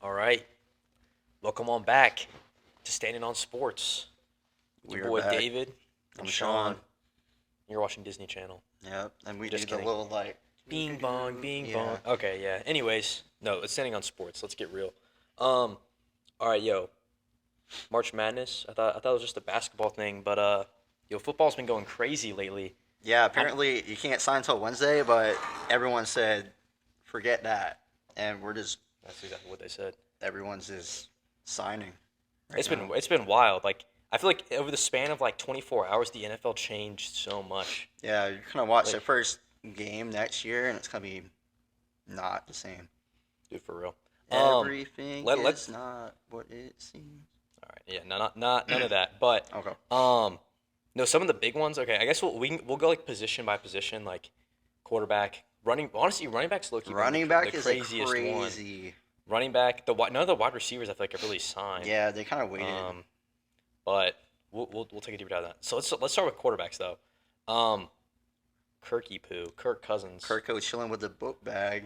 All right. Welcome on back to Standing on Sports. It's We your are boy back. David and I'm Sean. Sean. You're watching Disney Channel. Yep. And we do Just the kidding. little like Bing bong, bing bong. yeah. Okay, yeah. Anyways, no, it's Standing on Sports. Let's get real. Um, all right, yo. March Madness. I thought it was just a basketball thing, but yo, football's been going crazy lately. Yeah, I apparently you can't sign until Wednesday, but everyone said forget that. And That's exactly what they said. everyone's just signing right It's been now. it's been wild. Like I feel like over the span of like 24 hours, the NFL changed so much. Yeah, you're gonna watch the Like, first game next year and it's gonna be not the same. dude, for real. Um, Everything let is let's not what it seems. All right, yeah, no, not none of that. But Okay. um, no, some of the big ones. Okay, I guess we'll go like position by position, like quarterback, running. Honestly, running back's low key been Running the back is a craziest one. crazy. Running back, none of the wide receivers I feel like have really signed. Yeah, they kind of waited. Um, but we'll take a deeper dive on that. So let's start with quarterbacks though. Um, Kirk Cousins. Kirko chilling with the book bag.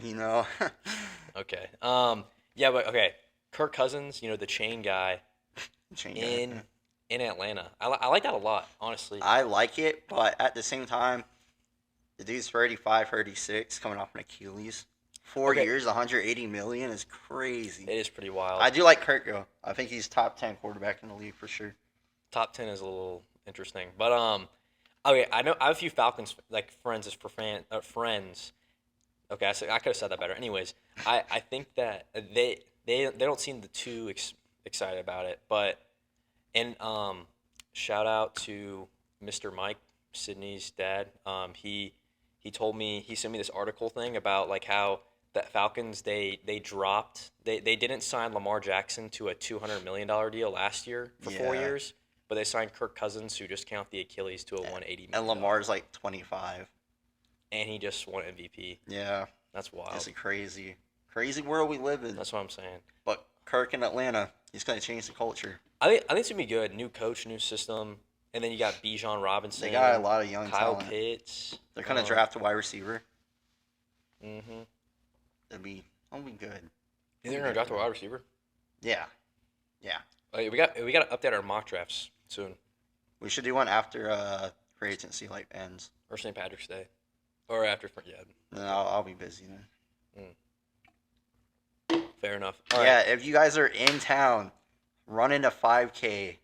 Okay. Yeah, but okay, Kirk Cousins. You know the chain guy Chain guy. in in Atlanta. I like that a lot, honestly. I like it, but at the same time, the dude's 35, 36, coming off an Achilles. 4 years, 180 million is crazy. It is pretty wild. I do like Kirko. I think he's top 10 quarterback in the league for sure. Top 10 is a little interesting, but okay. I have a few Falcons like friends as for friends. Okay, I could have said that better. Anyways, I think that they don't seem too excited about it, but and shout out to Mr. Mike Sydney's dad. He told me he sent me this article thing about like how the Falcons they didn't sign Lamar Jackson to a $200 million deal last year for 4 years, but they signed Kirk Cousins, who just came off the Achilles, to a 180 And million. Lamar's like 25. And he just won MVP. Yeah, That's it's wild. a crazy, crazy world we live in. That's what I'm saying. But Kirk in Atlanta, he's going to change the culture. I think it's gonna be good. New coach, new system, and then you got Bijan Robinson. They got a lot of young Kyle talent. Pitts. They're going to draft a wide receiver. Mm-hmm. It'll be good. You think they're gonna draft a wide receiver? Yeah, yeah. We got to update our mock drafts soon, We should do one after free agency like ends. or St. Patrick's Day, or after. Yeah, Then I'll be busy then. fair enough. All Yeah, right. if you guys are in town, run into 5K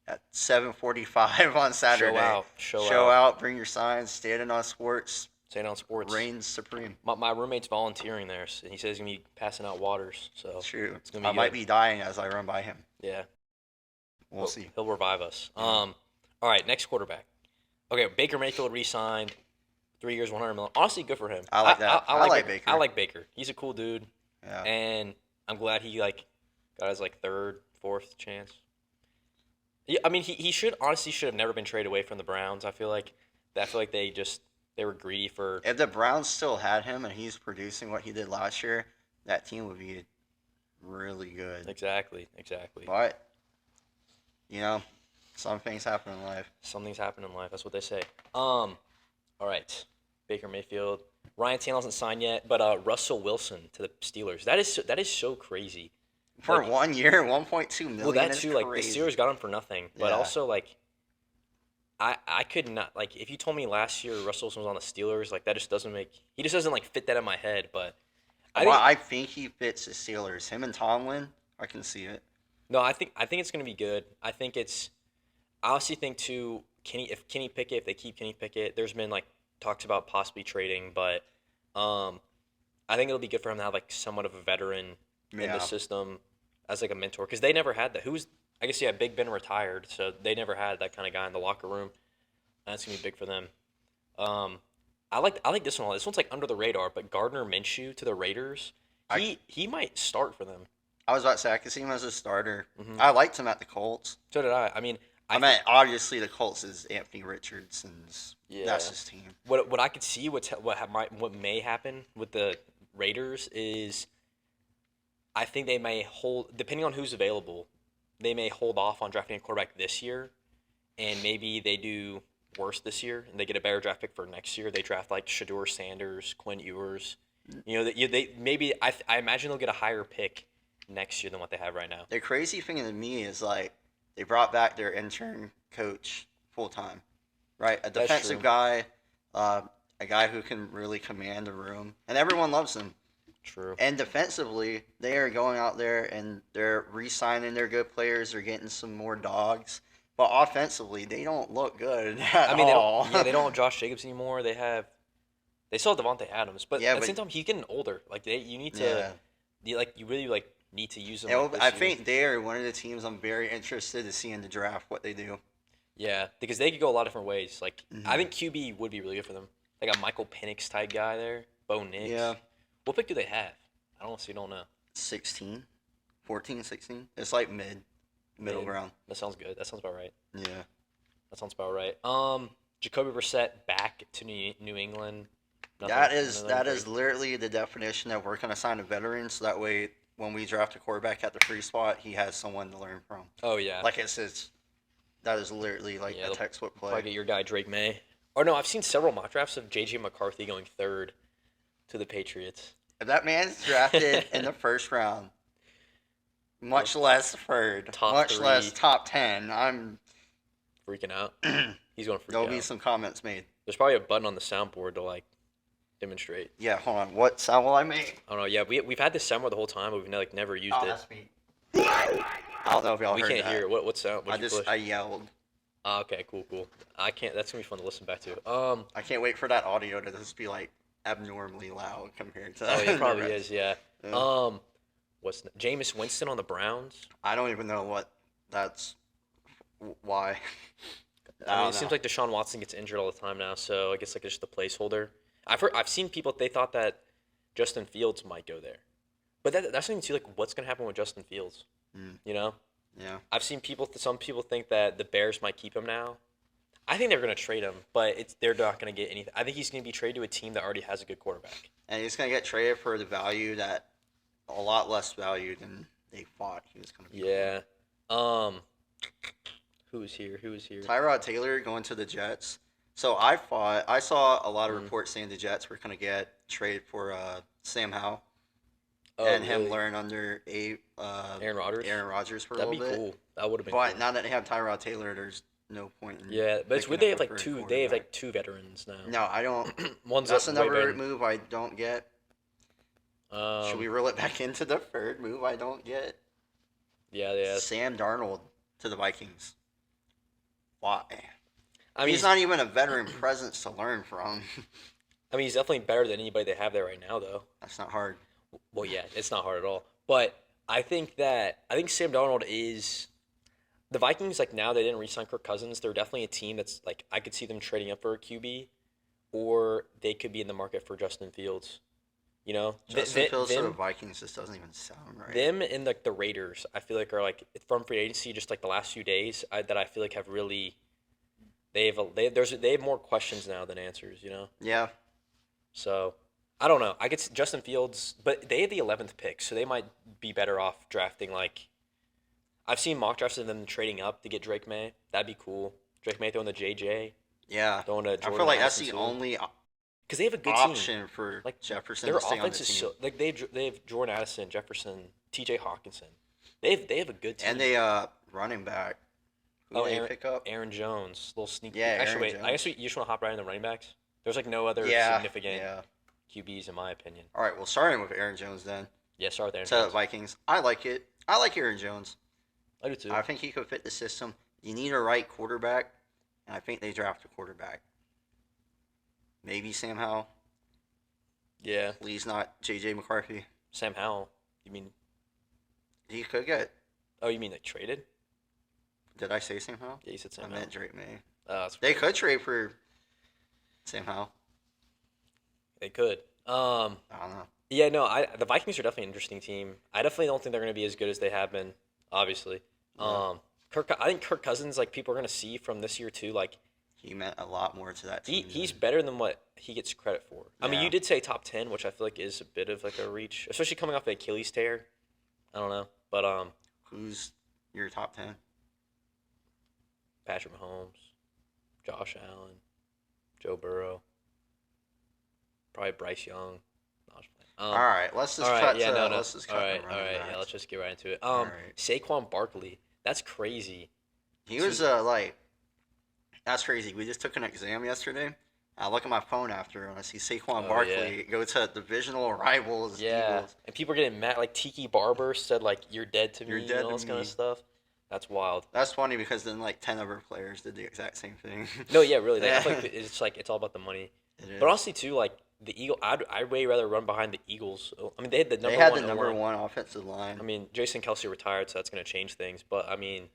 at 7:45 on Saturday. Show out. out. Bring your signs. Standing on sports. Staying on sports. Reigns supreme. My roommate's volunteering there, and he says he's gonna be passing out waters. So True. it's gonna be I might good. be dying as I run by him. Yeah, We'll see. he'll revive us. Yeah. All right, next quarterback. Okay, Baker Mayfield re-signed, 3 years, 100 million. Honestly, good for him. I like that. I like Baker. I like Baker. He's a cool dude, Yeah. and I'm glad he got his third, fourth chance. Yeah, I mean he should have never been traded away from the Browns. I feel like they were greedy for. If the Browns still had him and he's producing what he did last year, that team would be really good. Exactly. But some things happen in life. Something's happened in life. That's what they say. All right, Baker Mayfield. Ryan Tannehill hasn't signed yet, but Russell Wilson to the Steelers. That is so crazy. For Like, 1 year, 1.2 million. well, that is too. Like the crazy. Steelers got him for nothing, but Yeah. also I could not if you told me last year Russell Wilson was on the Steelers, that just doesn't fit that in my head. But I think he fits the Steelers. Him and Tomlin, I can see it. no, I think it's gonna be good. I honestly think too. If they keep Kenny Pickett, there's been talks about possibly trading, but I think it'll be good for him to have somewhat of a veteran in the Yeah. system as a mentor, because they never had that. I guess Big Ben retired, so they never had that kind of guy in the locker room. And that's gonna be big for them. I like this one a lot. This one's under the radar, but Gardner Minshew to the Raiders, he might start for them. I was about to say I could see him as a starter. Mhm. I liked him at the Colts. So did I. I mean, I mean, obviously the Colts is Anthony Richardson's. Yeah. That's his team. What I could see what may happen with the Raiders is I think they may hold, depending on who's available, they may hold off on drafting a quarterback this year, and maybe they do worse this year and they get a better draft pick for next year. They draft Shador Sanders, Quinn Ewers. They maybe I imagine they'll get a higher pick next year than what they have right now. The crazy thing to me is like they brought back their intern coach full time, right? A That's defensive true. guy, uh, a guy who can really command the room, and everyone loves him. True. And defensively, they are going out there and they're re-signing their good players. They're getting some more dogs. But offensively, they don't look good at I mean, they all. don't. Yeah, they don't have Josh Jacobs anymore. They still have Devontae Adams, but Yeah, at the but same time, he's getting older. Like you need to, yeah. you really like need to use him And like this I year. think they are one of the teams I'm very interested to see in the draft what they do. Yeah, because they could go a lot of different ways. Like I Mhm. think QB would be really good for them. Like a Michael Penix type guy there, Bo Nix. Yeah, What pick do they have? I honestly don't know. 16, 14, 16. It's like middle Mid. ground. That sounds good. That sounds about right. Yeah. That sounds about right. Jacoby Brissett back to New England. That is nothing that great. is literally the definition that we're gonna sign a veteran, so that way when we draft a quarterback at the free spot, he has someone to learn from. Oh yeah. Like it says, that is literally like Yeah, a they'll textbook probably play. get your guy Drake May. Or no, I've seen several mock drafts of JJ McCarthy going third to the Patriots. If that man's drafted in the first round, much less third, Top much less 3. top 10, I'm Freaking out. He's going to freak there'll out. be some comments made. There's probably a button on the soundboard to like demonstrate. Yeah, hold on. What sound will I make? I don't know. Yeah, we've had this soundboard the whole time, but we've like never used Oh, it. that's me. I don't know if y'all We heard can't that. hear it. What sound? I What'd you just push? I yelled. Okay, cool. I can't. That's gonna be fun to listen back to. I can't wait for that audio to just be like abnormally loud compared to. Oh, yeah, it the probably rest. is. Yeah. Yeah. Jameis Winston on the Browns. I don't even know what that's. Why? I mean, don't it seems know. like Deshaun Watson gets injured all the time now, so I guess like it's just a placeholder. I've seen people they thought that Justin Fields might go there, but that's something too. Like, what's gonna happen with Justin Fields? Mm. You know, Yeah. I've seen people. Some people think that the Bears might keep him now. I think they're gonna trade him, but they're not gonna get anything. I think he's gonna be traded to a team that already has a good quarterback. And he's gonna get traded for the value that a lot less value than they thought he was gonna be. Yeah. Who is here? Tyrod Taylor going to the Jets. So I saw a lot of reports saying the Jets were gonna get traded for Sam Howell Oh, and him really? learn under Aaron Rodgers. Aaron Rodgers for a That'd be little bit. cool. That would have been. But cool. now that they have Tyrod Taylor, there's no point in. Yeah, but it's picking weird. They up have a like third two. They have quarterback. like two veterans now. No, I don't. One's That's up way another better. move I don't get. Should we roll it back into the third move I don't get? Yeah. Sam Darnold to the Vikings. Why? I mean, He's not even a veteran presence to learn from. I mean, he's definitely better than anybody they have there right now, though. That's not hard. Well, yeah, it's not hard at all. But I think Sam Darnold is the Vikings. Like now, they didn't re-sign Kirk Cousins. They're definitely a team that's like I could see them trading up for a QB, or they could be in the market for Justin Fields. You know, Justin Fields to the them, Vikings just doesn't even sound right. them and like the Raiders. I feel like are like from free agency, just like the last few days that I feel like have really they have more questions now than answers. You know. Yeah. So, I don't know. I get Justin Fields, but they had the 11th pick, so they might be better off drafting like. I've seen mock drafts of them trading up to get Drake May. That'd be cool. Drake May throwing the JJ, Yeah. throwing a I Jordan feel like that's Addison the too. only Because they have a good option team. for Like Jefferson their to stay on the offense team. is so like they have Jordan Addison, Jefferson, T.J. Hawkinson. They have a good team. And they running back. Who oh did they Aaron, pick up? Aaron Jones, little sneak. Yeah, Actually, Aaron wait. I Jones. guess you just want to hop right in the running backs. There's like no other Yeah. significant Yeah. QBs in my opinion. All right. Well, starting with Aaron Jones then Yeah, start there. to the Vikings. I like it. I like Aaron Jones. I do too. I think he could fit the system. You need a right quarterback, and I think they draft a quarterback. Maybe Sam Howell. Yeah, Please not J.J. McCarthy. Sam Howell. You mean? He could get. Oh, you mean like traded? Did I say Sam Howell? Yeah, you said I Sam Howell. meant Drake May. That's They weird. could trade for Sam Howell. They could. I don't know. Yeah, no. The Vikings are definitely an interesting team. I definitely don't think they're going to be as good as they have been. Obviously. Yeah. I think Kirk Cousins, like people are going to see from this year too. Like He meant a lot more to that team. he's better than what he gets credit for. I mean, Yeah. you did say top 10, which I feel like is a bit of like a reach, especially coming off the Achilles tear. I don't know, but Who's your top 10? Patrick Mahomes, Josh Allen, Joe Burrow, probably Bryce Young. No, I was playing. All right, let's All just right, cut yeah, to no, no. let's just All cut to right, all running right, yeah. Let's backs. just get right into it. All right, Saquon Barkley. That's crazy. he To was like that's crazy. We just took an exam yesterday. I look at my phone after and I see Saquon Oh yeah, Barkley go to divisional rivals yeah. Eagles. And people are getting mad. Like Tiki Barber said, like you're dead to You're me and dead all to this kind of me. stuff. That's wild. That's funny because then like 10 of our players did the exact same thing. No, yeah, really. Like, I Yeah, feel like it's all about the money. it But is. honestly, too, like the Eagle, I'd way rather run behind the Eagles. I mean, they had the They number had the one O number line. one offensive line. I mean, Jason Kelsey retired, so that's gonna change things. But I mean,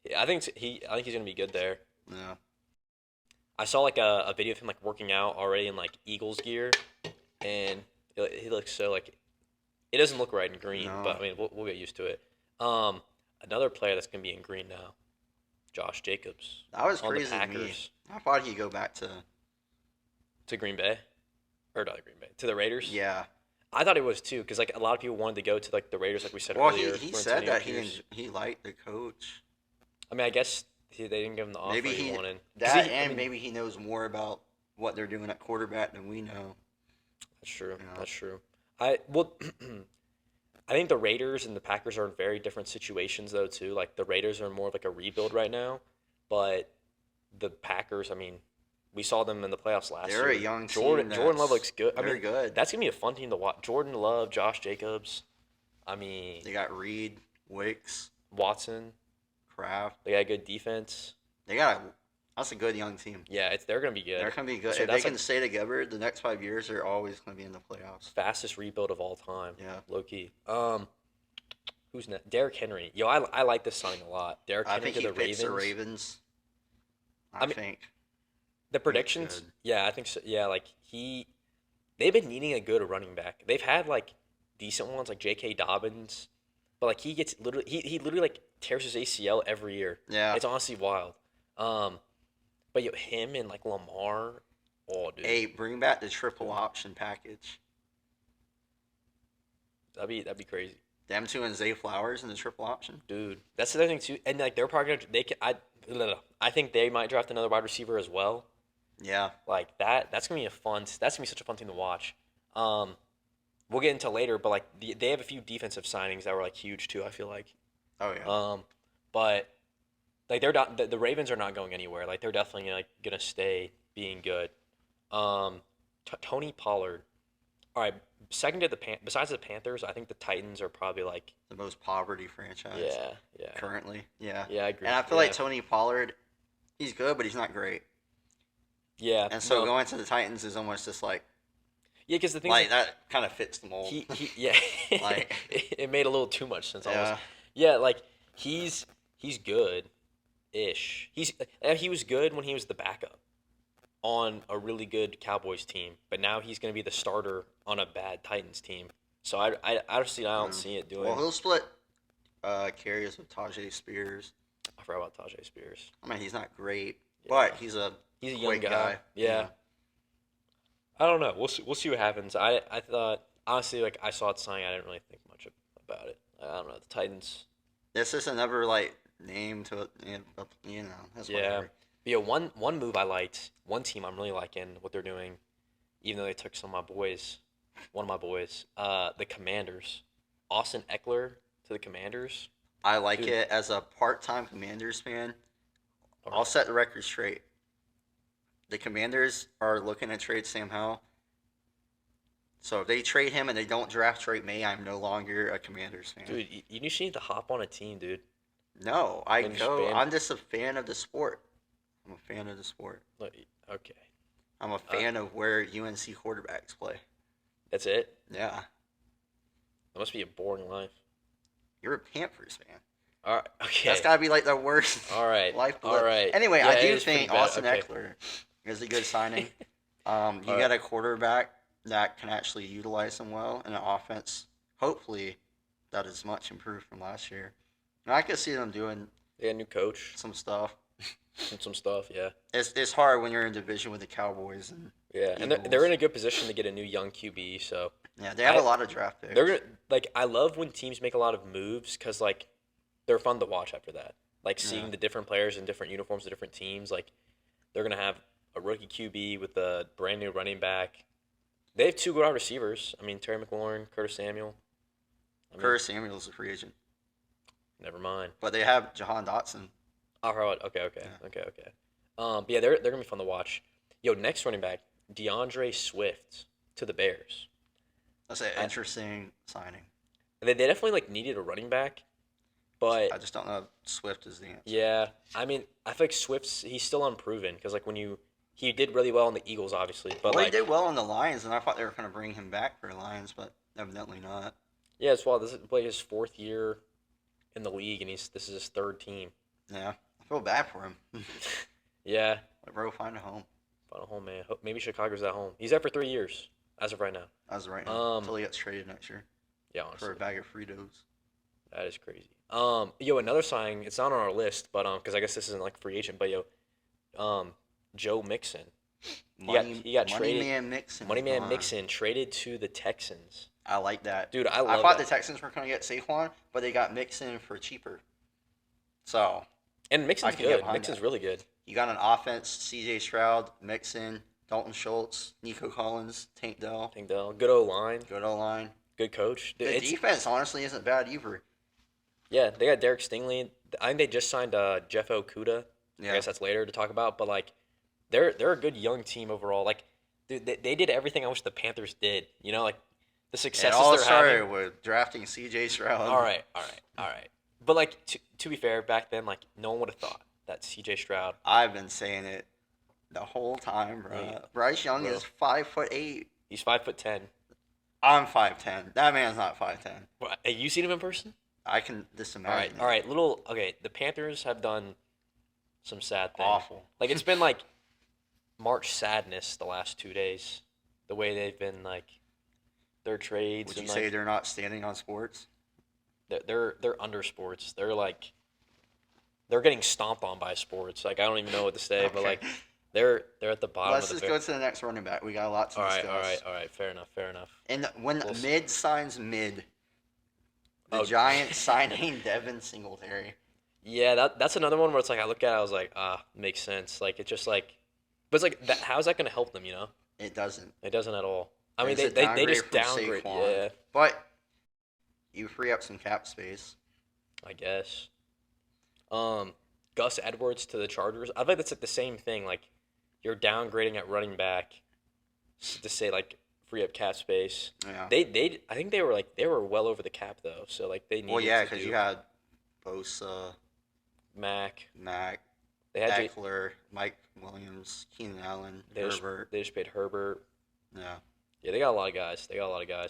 yeah, I think he's gonna be good there. Yeah. I saw like a video of him like working out already in like Eagles gear, and he looks so like it doesn't look right in green, No. but I mean we'll get used to it. Um, Another player that's gonna be in green now, Josh Jacobs That was on the crazy to me. Packers I thought he'd go back to to Green Bay, or not Green Bay to the Raiders. yeah. I thought it was too, because like a lot of people wanted to go to like the Raiders, like we said Well, earlier. he for said Antonio that Pierce. he liked the coach. I mean, I guess they didn't give him the offer Maybe he he wanted. 'Cause that I and mean, maybe he knows more about what they're doing at quarterback than we know. that's true. You know? That's true. I well, I think the Raiders and the Packers are in very different situations though too. Like the Raiders are more of like a rebuild right now, but the Packers, I mean, we saw them in the playoffs last They're year. a young Jordan team. Jordan Love That's- looks good. I They're mean, good. that's gonna be a fun team to watch. Jordan Love, Josh Jacobs. I mean, They got Reed, Wicks, Watson. Kraft. They got a good defense. That's a good young team. Yeah, they're gonna be good. They're gonna be good. So If they that's can like stay together, the next 5 years they're always gonna be in the playoffs. fastest rebuild of all time. Yeah. Low key. Who's next? Derrick Henry. Yo, I like this signing a lot. Derrick I Henry think to he the fits Ravens. the Ravens. I mean, think. The predictions, good. yeah, I think so. Yeah, like they've been needing a good running back. They've had like decent ones, like J.K. Dobbins, but like he literally like tears his ACL every year. Yeah. It's honestly wild. But yo, him and like Lamar, oh dude, Hey, bring back the triple option package. that'd be crazy, Them two and Zay Flowers in the triple option. dude. That's the other thing too, and like they're probably I think they might draft another wide receiver as well. Yeah. Like that's gonna be such a fun thing to watch. We'll get into later, but like they have a few defensive signings that were like huge too. I feel like, Oh yeah. but like they're not the Ravens are not going anywhere. Like they're definitely like gonna stay being good. Tony Pollard. All right, second to besides the Panthers, I think the Titans are probably like The most poverty franchise yeah currently. Yeah. yeah I agree. And I feel yeah. like Tony Pollard, he's good, but he's not great. yeah And so no, going to the Titans is almost just like because the thing like that kind of fits the mold. he yeah Like- it made a little too much sense almost. Yeah. Yeah, like he's good ish. He was good when he was the backup on a really good Cowboys team, but now he's going to be the starter on a bad Titans team. So I honestly don't see it doing. Well, he'll split carries with Tajay Spears. I forgot about Tajay Spears. I mean, he's not great, Yeah. but he's a He's a quick young guy. Yeah. I don't know. We'll see what happens. I thought honestly, like I saw it signing, I didn't really think much about it. I don't know. The Titans. This is another like name to it, you know. That's Yeah. whatever. But yeah, one move I liked, one team I'm really liking what they're doing, even though they took some of my boys, one of my boys, the Commanders, Austin Eckler to the Commanders. I like Dude. it as a part-time Commanders fan. All I'll right. set the record straight. The Commanders are looking to trade Sam Howell. So if they trade him and they don't draft Drake May, I'm no longer a Commanders fan. Dude, you just need to hop on a team, dude. No, I Then just go. ban- I'm just a fan of the sport. I'm a fan of the sport. Like, okay, I'm a fan of where UNC quarterbacks play. that's it. Yeah, That must be a boring life. you're a Panthers fan. All right, okay. That's gotta be like the worst All right, life. all right. Anyway, Yeah, I it do is pretty think bad. Austin Okay. Eckler is a good signing. You All got right. a quarterback that can actually utilize him well, and an offense, hopefully, that is much improved from last year. And I could see them doing They got a new coach some stuff. and some stuff. Yeah, It's hard when you're in division with the Cowboys, and yeah, and they're Eagles. in a good position to get a new young QB. So yeah, they have I- a lot of draft picks. they're gonna like. I love when teams make a lot of moves because like they're fun to watch after that. Like seeing Yeah. the different players in different uniforms, the different teams. Like they're gonna have a rookie QB with a brand new running back. They have two good wide receivers. I mean, Terry McLaurin, Curtis Samuel. I mean, Curtis Samuel's a free agent, never mind. but they have Jahan Dotson. Oh, right. Okay, okay, Yeah. okay, okay. But yeah, they're gonna be fun to watch. Yo, next running back, DeAndre Swift to the Bears. That's an I- interesting signing. They definitely like needed a running back, but I just don't know if Swift is the answer. yeah, I mean, I feel like he's still unproven because like he did really well in the Eagles, obviously, but Well, like he did well in the Lions, and I thought they were going to bring him back for the Lions, but evidently not. yeah, it's well, this is like his fourth year in the league, and this is his third team. Yeah, I feel bad for him. Yeah, Let bro find a home final home man. Maybe Chicago's at home. He's there for 3 years as of right now. as of right now Um, until he gets traded next year Yeah, for honestly, a bag of Fritos. that is crazy. Yo, another signing. It's not on our list, but because I guess this isn't like free agent, but yo, Joe Mixon, he got Money traded. Man Mixon. Money Man come on. Mixon traded to the Texans. I like that. Dude, I I love thought that. the Texans were going to get Saquon, but they got Mixon for cheaper. So And I Mixon's can get good. behind Mixon's that. really good. you got an offense: C.J. Stroud, Mixon, Dalton Schultz, Nico Collins, Tank Dell. Tank Dell, good O line, Good O line. good coach. Dude, The defense honestly isn't bad either. yeah, they got Derek Stingley. I think they just signed Jeff Okuda. I Yeah. guess that's later to talk about, but like, they're a good young team overall. Like, dude, they did everything I wish the Panthers did. You know, like the It successes all they're started having. with drafting C.J. Stroud. All right. But like, to be fair, back then, like, no one would have thought that C.J. Stroud. I've been saying it the whole time, bro. Yeah. Bryce Young Bro. is 5'8". He's 5'10". I'm 5'10". That man's not 5'10". What, have you seen him in person? I can just All right, imagine. it. all right. Okay. The Panthers have done some sad things. Awful. Like it's been like March sadness the last 2 days. The way they've been like their trades Would you and say like they're not standing on sports? they're under sports. They're like they're getting stomped on by sports. Like I don't even know what to say, but Okay. like they're at the bottom Let's of just the. go to the next running back. We got a lot to All right, discuss. all right. Fair enough. And when We'll see. mid signs mid, the Oh. Giants signing Devin Singletary. Yeah, that's another one where it's like I look at it, I was like, makes sense. Like it's just like, but it's like that. How's that going to help them? You know, It doesn't. it doesn't at all. I mean, It's a they just downgrade downgrade. from Saquon. Yeah, But you free up some cap space. I guess. Gus Edwards to the Chargers. I feel like that's like the same thing. Like you're downgrading at running back to say like free up cap space. Yeah. I think they were well over the cap though. So like they needed Well, yeah, to because do you had Bosa, Mac. Mac, They had Eckler, Mike Williams, Keenan Allen, they Herbert. just paid Herbert. Yeah. Yeah, they got a lot of guys.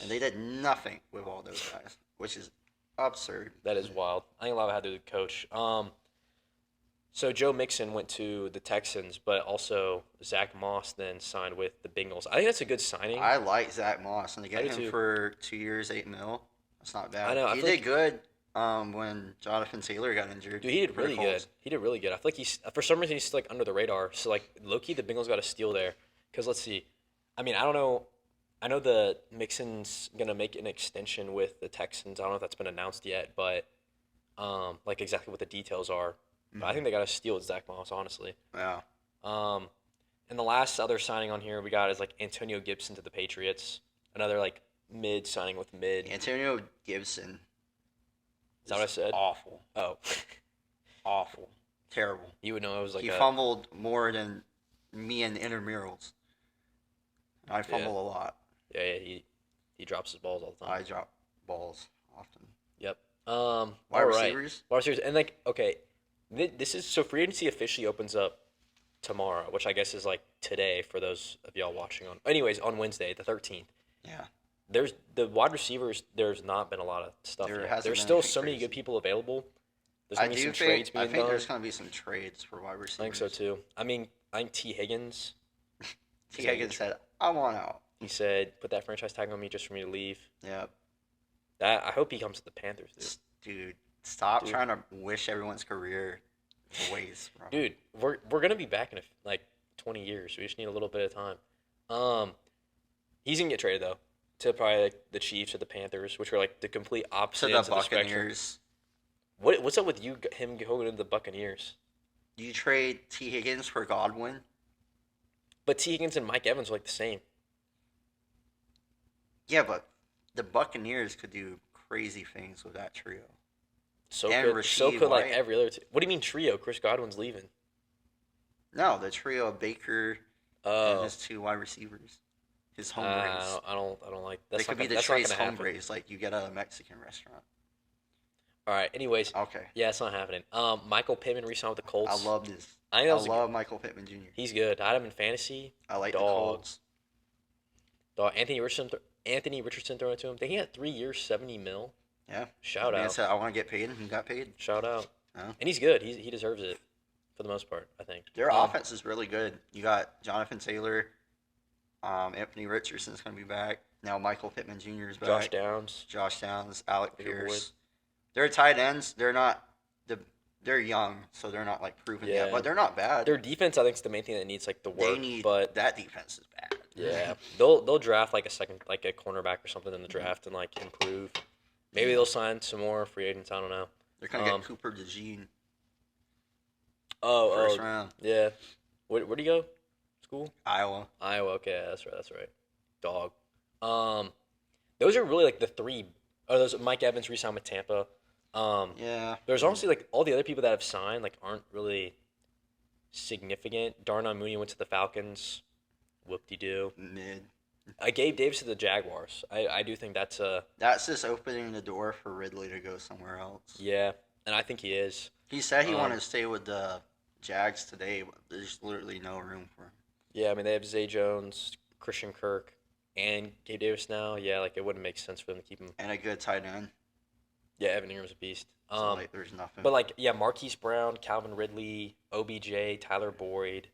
And they did nothing with all those guys, which is absurd. That is wild. I think a lot of it had to do with the coach. So Joe Mixon went to the Texans, but also Zach Moss then signed with the Bengals. I think that's a good signing. I like Zach Moss, and to I get do him too. for 2 years, $8 million, that's not bad. I know, I He feel did good when Jonathan Taylor got injured. Dude, he did for the really good. Colts. He did really good. I feel like he's for some reason he's still like under the radar. So like low-key, the Bengals got a steal there. Because let's see, I mean I don't know. I know the Mixon's gonna make an extension with the Texans. I don't know if that's been announced yet, but like exactly what the details are. But I think they got a steal with Zach Moss, honestly. Yeah. And the last other signing on here we got is like Antonio Gibson to the Patriots. Another like mid signing with mid. Antonio Gibson. Is that what I said? Awful. Oh, Awful. Terrible. you would know it was like He a fumbled more than me in intramurals. I fumble a lot. yeah. He drops his balls all the time. I drop balls often. Yep. Wide All right. receivers? Wide receivers, and like okay, this is so free agency officially opens up tomorrow, which I guess is like today for those of y'all watching on. Anyways, on Wednesday, the 13th. Yeah. There's the wide receivers. There's not been a lot of stuff There yet. hasn't There's been still anything so many crazy. good people available. There's I gonna be do some think trades I being think done. there's going to be some trades for wide receivers. I think so too. I mean, I think T Higgins. T. Higgins said, "I want out." He said, "Put that franchise tag on me just for me to leave." Yeah. That I hope he comes to the Panthers, dude. Dude, stop Dude. trying to wish everyone's career waste, bro. Dude, we're gonna be back in like 20 years. We just need a little bit of time. He's gonna get traded though to probably like the Chiefs or the Panthers, which are like the complete To opposite the ends of the spectrum. Buccaneers. What's up with him going to the Buccaneers? You trade T. Higgins for Godwin. But T Higgins and Mike Evans are like the same. Yeah, but the Buccaneers could do crazy things with that trio. So And so Rasheed could like White. every other. What do you mean trio? Chris Godwin's leaving. No, the trio of Baker and Oh, his two wide receivers, his I hombres. don't, I don't, I don't like. They could be the That's not Trace gonna happen. hombres like you get at a Mexican restaurant. All right. Anyways, Okay. yeah, it's not happening. Michael Pittman re-signed with the I Colts. love this. I think I that was love Michael Pittman Jr. he's good. I had him in fantasy. I like the Dog. Colts. Dog. Anthony Richardson throwing it to him. He had 3 years, 70 mil. Yeah. Shout Man out. said, I want to get paid, and he got paid. Shout out. Yeah. And he's good. He deserves it for the most part, I think. Their offense is really good. You got Jonathan Taylor. Anthony Richardson's going to be back. Now Michael Pittman Jr. is back. Josh Downs. Josh Downs, Alec Bigger Pierce. They're tight ends. They're not they're young, so they're not like proven Yeah. yet, but they're not bad. Their defense, I think, is the main thing that needs like the work. They need but that defense is bad. yeah, they'll draft like a cornerback or something in the draft and like improve. Maybe they'll sign some more free agents. I don't know. They're gonna get Cooper DeJean Oh, first round. yeah. Where do you go? School? Iowa. Iowa. Okay, that's right. That's right. Dog. Those are really like the three. Oh, those Mike Evans re-signed with Tampa. Yeah. There's honestly like all the other people that have signed like aren't really significant. Darnell Mooney went to the Falcons. Whoop-de-doo. Mid. Gabe Davis to the Jaguars. I do think that's a That's just opening the door for Ridley to go somewhere else. yeah, and I think he is. He said he wanted to stay with the Jags today, but there's literally no room for him. Yeah, I mean they have Zay Jones, Christian Kirk, and Gabe Davis now. Yeah, like it wouldn't make sense for them to keep him. And a good tight end. Yeah, Evan Ingram's a beast. So like, there's nothing. But like yeah, Marquise Brown, Calvin Ridley, OBJ, Tyler Boyd,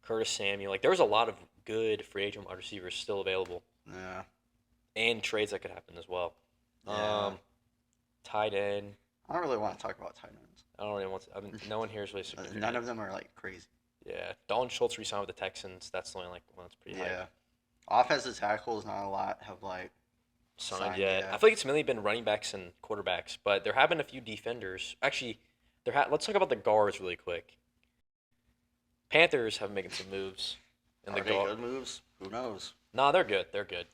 Curtis Samuel. Like there's a lot of good free agent wide receivers still available, yeah. and trades that could happen as well. Yeah. Tight end. I don't really want to talk about tight ends. I don't really want to. I mean, no one here is really significant. None of them are like crazy. Yeah, Dalton Schultz re-signed with the Texans. That's the only like one that's pretty high. Yeah. Offensive tackles, not a lot have like Signed yet. yet. I feel like it's mainly been running backs and quarterbacks, but there have been a few defenders. Actually, let's talk about the guards really quick. Panthers have making some moves. Are they good moves? Who knows? Nah, they're good. They're good.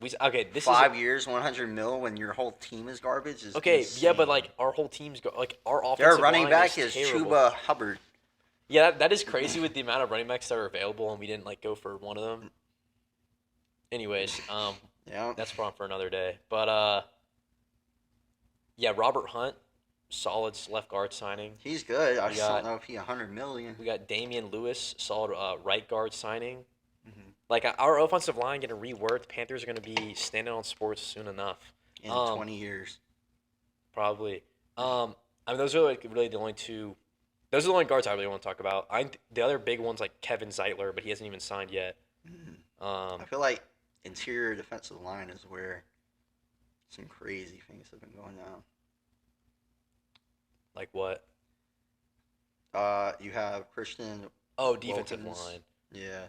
This 5 years, 100 mil when your whole team is garbage is okay. insane. Yeah, but like our whole team's like our offensive Their running line back is terrible. Chuba Hubbard. Yeah, that is crazy with the amount of running backs that are available, and we didn't like go for one of them. Anyways, Yeah. that's fun for another day. But yeah, Robert Hunt, solid left guard signing. He's good. I We just got- don't know if he 100 million. We got Damian Lewis, solid right guard signing. Mhm. Like our offensive line getting reworked. Panthers are going to be standing on sports soon enough. In 20 years. Probably. I mean, those are like really the only two. Those are the only guards I really want to talk about. The other big ones like Kevin Zeitler, but he hasn't even signed yet. I feel like interior defensive line is where some crazy things have been going down. Like what? You have Christian. Oh, defensive Wilkins. line. Yeah.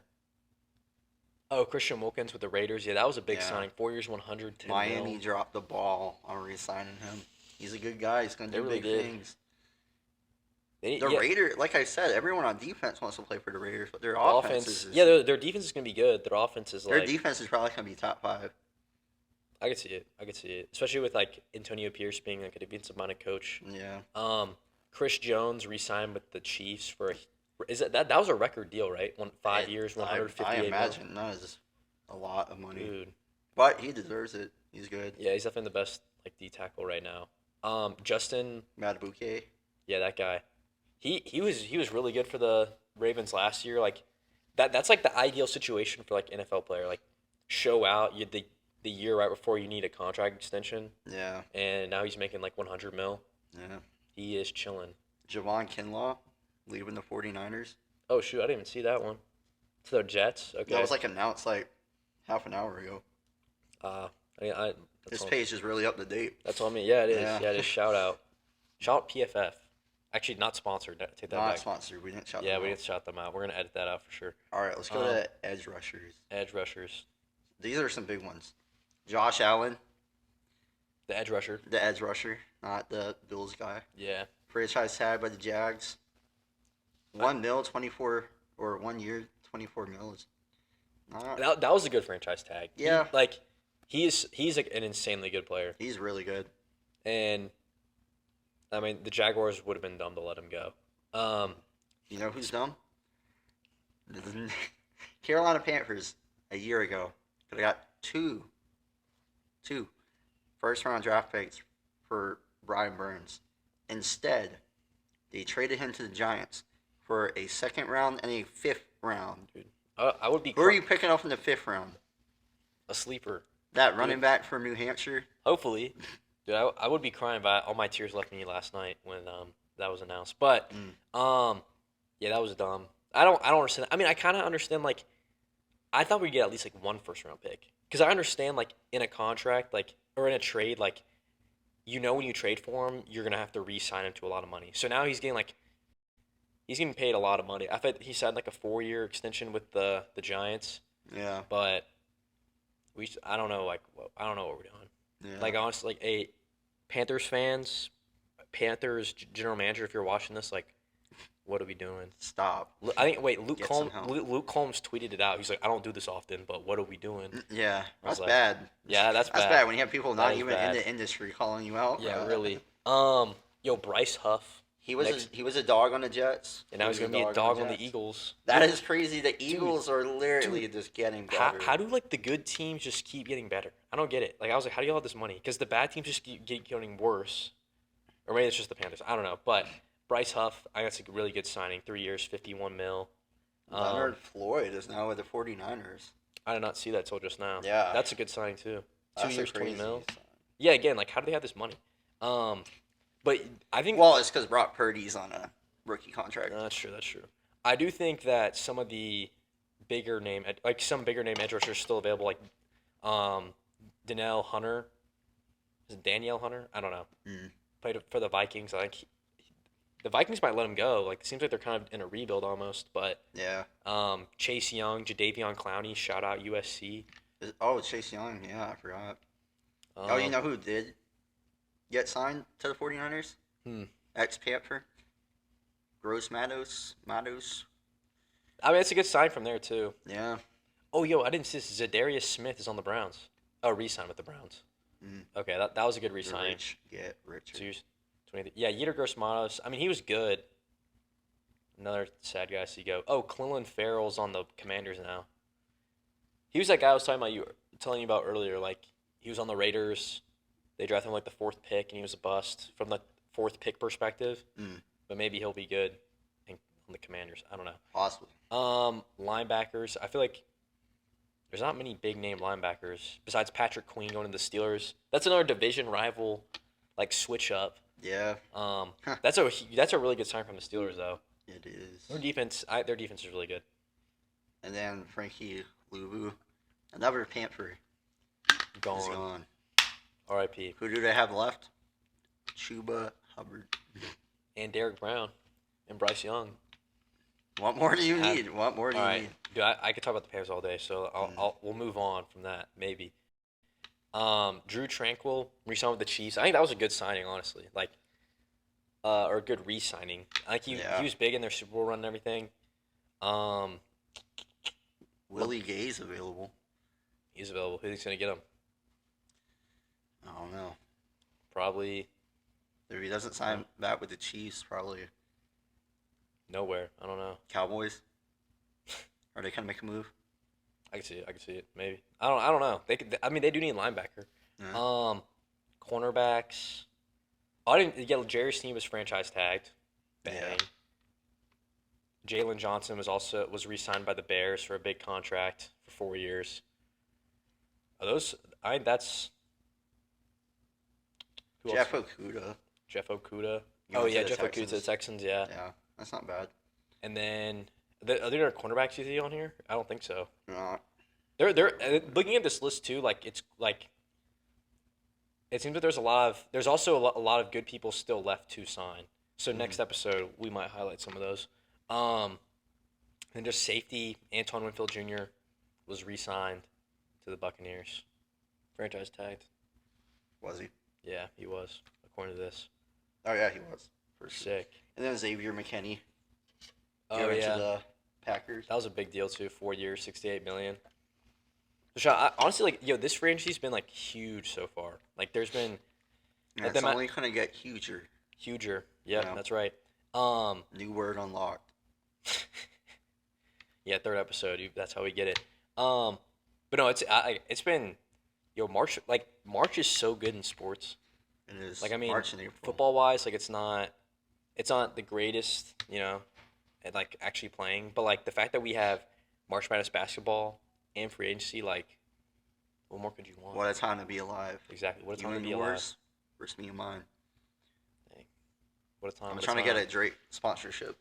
Oh, Christian Wilkins with the Raiders. Yeah, that was a big Yeah. signing. 4 years, 110 Miami mil. dropped the ball on re-signing him. He's a good guy. He's going to They do really big did. things. The The Raiders, like I said, everyone on defense wants to play for the Raiders, but their offense is yeah, their defense is going to be good. Their offense is their like defense is probably going to be top 5. I could see it. I could see it, especially with like Antonio Pierce being like a defensive-minded coach. Yeah. Chris Jones re-signed with the Chiefs for that was a record deal, right? 5 years, I 158 imagine that is a lot of money. Dude, But he deserves it. He's good. yeah, he's definitely the best like D tackle right now. Justin, Madabuke. yeah, that guy. He was really good for the Ravens last year. Like that's like the ideal situation for like NFL player. Like show out the year right before you need a contract extension, Yeah. and now he's making like 100 mil. Yeah. He is chilling. Javon Kinlaw leaving the 49ers. Oh shoot, I didn't even see that one. To the Jets. Okay. That was like announced like half an hour ago. That's This all, page is really up to date. that's all me. Yeah, it is. Yeah. Yeah, it is. Shout out PFF. Actually, not sponsored. Take that Not back. sponsored. We didn't shout Yeah, them we out. didn't shout them out. We're gonna edit that out for sure. All right, let's go to edge rushers. Edge rushers. These are some big ones. Josh Allen, The edge rusher. the edge rusher, not the Bills guy. Yeah. Franchise tag by the Jags. 1 mil, 24 or 1 year, 24 mil is not. That was a good franchise tag. Yeah. He's like an insanely good player, He's really good. and I mean the Jaguars would have been dumb to let him go. You know who's dumb? The Carolina Panthers a year ago could have got two first round draft picks for Brian Burns. Instead, they traded him to the Giants for a second round and a fifth round. Dude, I would be Who are you picking up in the fifth round? a sleeper. That running back from New Hampshire? Hopefully, dude, I would be crying, but all my tears left me last night when that was announced. But yeah, that was dumb. I don't understand. I mean, I kind of understand. Like, I thought we'd get at least like one first round pick because I understand like in a contract like or in a trade like when you trade for him you're gonna have to re-sign him to a lot of money. So now he's getting paid a lot of money. I thought he signed like a 4-year extension with the Giants, Yeah. but I don't know I don't know what we're doing. Yeah. Like honestly, like Panthers general manager, if you're watching this, like, what are we doing? Stop. I think Luke Get Combs. some help. Luke Combs tweeted it out. He's like, I don't do this often, but what are we doing? Yeah. I was That's like, bad. Yeah, that's That's bad. bad when you have people That not is even bad. in the industry calling you out. Yeah, bro. really. Yo, Bryce Huff, He was Next- he was a dog on the Jets. and now he's He was gonna be a dog on the Jets. Eagles. That is crazy. The Eagles are literally just getting How, better. how do like the good teams just keep getting better? I don't get it. Like I was like, how do y'all have this money? Because the bad teams just keep getting worse, or maybe it's just the Panthers. I don't know. But Bryce Huff, I think that's a really good signing. 3 years, 51 mil. Leonard Floyd is now with the 49ers. I did not see that till just now. Yeah. That's a good signing too. 2 That's a years, 20 crazy mil. sign. Yeah, again, like how do they have this money? But I think Well, it's because Brock Purdy's on a rookie contract. that's true. That's true. I do think that some of the bigger name, some bigger name edge rushers are still available, like Danielle Hunter. Is it Danielle Hunter? I don't know. Played for the Vikings. I think the Vikings might let him go. Like it seems like they're kind of in a rebuild almost. But Yeah. Chase Young, Jadeveon Clowney, shout out USC. Oh, Chase Young. Yeah, I forgot. Oh, you know who did get signed to the 49ers? Ex-Panther. Gross Matos. I mean, it's a good sign from there too. Yeah. Oh, yo, I didn't see this. Zadarius Smith is on the Browns. Oh, re-signed with the Browns. Okay, that was a good The re-signing. rich get richer. So he was 20. Yeah, Yetur Gross-Matos. I mean, he was good. Another sad guy to see go. Oh, Clelin Ferrell's on the Commanders now. He was that guy I was telling you about earlier. Like he was on the Raiders. They drafted him like the 4th pick, and he was a bust from the 4th pick perspective. But maybe he'll be good on the Commanders. I don't know. Possibly. Linebackers. I feel like there's not many big name linebackers besides Patrick Queen going to the Steelers. That's another division rival, like switch up. Yeah. That's a really good sign from the Steelers though. It is. Their defense is really good. And then Frankie Luvu, another Panther, is Gone. gone. R.I.P. Who do they have left? Chuba Hubbard. And Derek Brown, and Bryce Young. What more do you need? What more do All you right, need? dude, I could talk about the Panthers all day, so we'll move on from that maybe. Drew Tranquil re-signed with the Chiefs. I think that was a good signing, honestly. Like, or a good re-signing. I think he was big in their Super Bowl run and everything. Willie Gay's available. He's available. Who's gonna get him? I don't know. Probably If he doesn't sign back with the Chiefs, probably nowhere. I don't know. Cowboys. Are they gonna make a move? I can see it. Maybe. I don't know. They could. I mean, they do need a linebacker. Yeah. Cornerbacks. Oh, I didn't get Jerry Sneed was franchise tagged. Bang. Yeah. Jalen Johnson was re-signed by the Bears for a big contract for 4 years. Are those? That's. Who Jeff else? Okuda. Jeff Okuda. He Oh went to yeah, the Jeff Okuda to the Texans. Texans. Yeah. Yeah, that's not bad. And then are there cornerbacks you see on here? I don't think so. No. They're looking at this list too. Like it's like. It seems that there's also a lot of good people still left to sign. So next episode we might highlight some of those. And just safety, Antoine Winfield Jr. was re-signed to the Buccaneers, franchise tagged. Was he? Yeah, he was according to this. Oh yeah, he was. For sure. Sick. And then Xavier McKinney. Oh Going yeah, to the Packers. that was a big deal too. 4 years, $68 million. Deshaun, honestly, like, yo, this free agency's been like huge so far. Like, there's been And like it's only gonna get huger. huger. Yep, Yeah. that's right. New word unlocked. Yeah, third episode. That's how we get it. But no, it's been, yo, March is so good in sports. It is Like, I mean, March and April. football wise, like it's not the greatest, at like actually playing. But like the fact that we have March Madness basketball and free agency, like, what more could you want? What a time to be alive. Exactly. What a You time to and be alive. yours versus me and mine. Dang. What a time. I'm what a trying to get time. a Drake sponsorship.